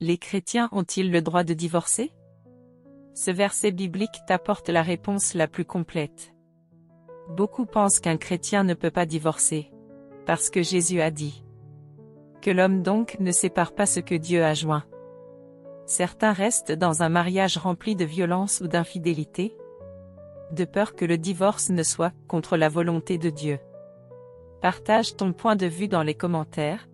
Les chrétiens ont-ils le droit de divorcer? Ce verset biblique t'apporte la réponse la plus complète. Beaucoup pensent qu'un chrétien ne peut pas divorcer, parce que Jésus a dit que l'homme donc ne sépare pas ce que Dieu a joint. Certains restent dans un mariage rempli de violence ou d'infidélité, de peur que le divorce ne soit contre la volonté de Dieu. Partage ton point de vue dans les commentaires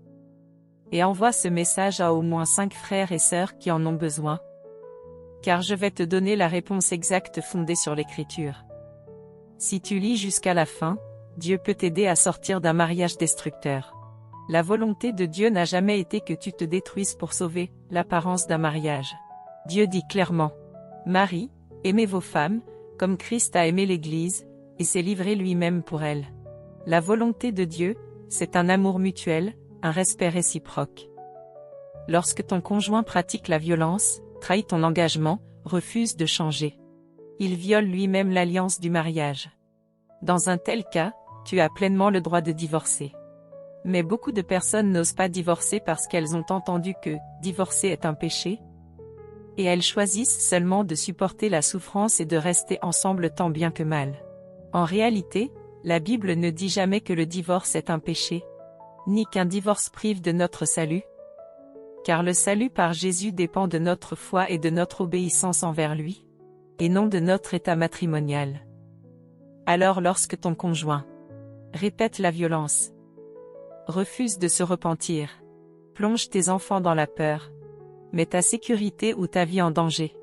et envoie ce message à au moins 5 frères et sœurs qui en ont besoin, car je vais te donner la réponse exacte fondée sur l'Écriture. Si tu lis jusqu'à la fin, Dieu peut t'aider à sortir d'un mariage destructeur. La volonté de Dieu n'a jamais été que tu te détruises pour sauver l'apparence d'un mariage. Dieu dit clairement: Marie, aimez vos femmes, comme Christ a aimé l'Église, et s'est livré lui-même pour elle. La volonté de Dieu, c'est un amour mutuel, un respect réciproque. Lorsque ton conjoint pratique la violence, trahit ton engagement, refuse de changer, il viole lui-même l'alliance du mariage. Dans un tel cas, tu as pleinement le droit de divorcer. Mais beaucoup de personnes n'osent pas divorcer parce qu'elles ont entendu que divorcer est un péché, et elles choisissent seulement de supporter la souffrance et de rester ensemble tant bien que mal. En réalité, la Bible ne dit jamais que le divorce est un péché, ni qu'un divorce prive de notre salut, car le salut par Jésus dépend de notre foi et de notre obéissance envers lui, et non de notre état matrimonial. Alors lorsque ton conjoint répète la violence, refuse de se repentir, plonge tes enfants dans la peur, met ta sécurité ou ta vie en danger,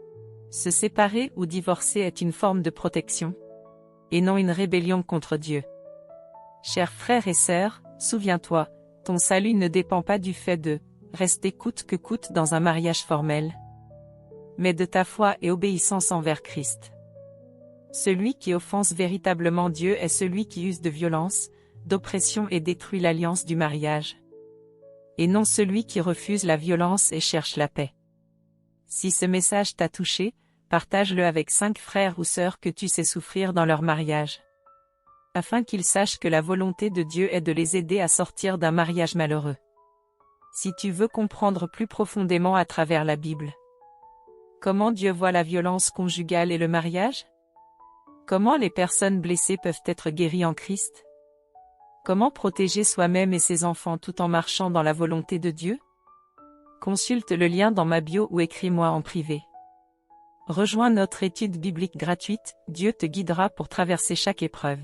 se séparer ou divorcer est une forme de protection, et non une rébellion contre Dieu. Chers frères et sœurs, souviens-toi, ton salut ne dépend pas du fait de rester coûte que coûte dans un mariage formel, mais de ta foi et obéissance envers Christ. Celui qui offense véritablement Dieu est celui qui use de violence, d'oppression et détruit l'alliance du mariage, et non celui qui refuse la violence et cherche la paix. Si ce message t'a touché, partage-le avec 5 frères ou sœurs que tu sais souffrir dans leur mariage, afin qu'ils sachent que la volonté de Dieu est de les aider à sortir d'un mariage malheureux. Si tu veux comprendre plus profondément à travers la Bible comment Dieu voit la violence conjugale et le mariage, comment les personnes blessées peuvent être guéries en Christ, comment protéger soi-même et ses enfants tout en marchant dans la volonté de Dieu, consulte le lien dans ma bio ou écris-moi en privé. Rejoins notre étude biblique gratuite, Dieu te guidera pour traverser chaque épreuve.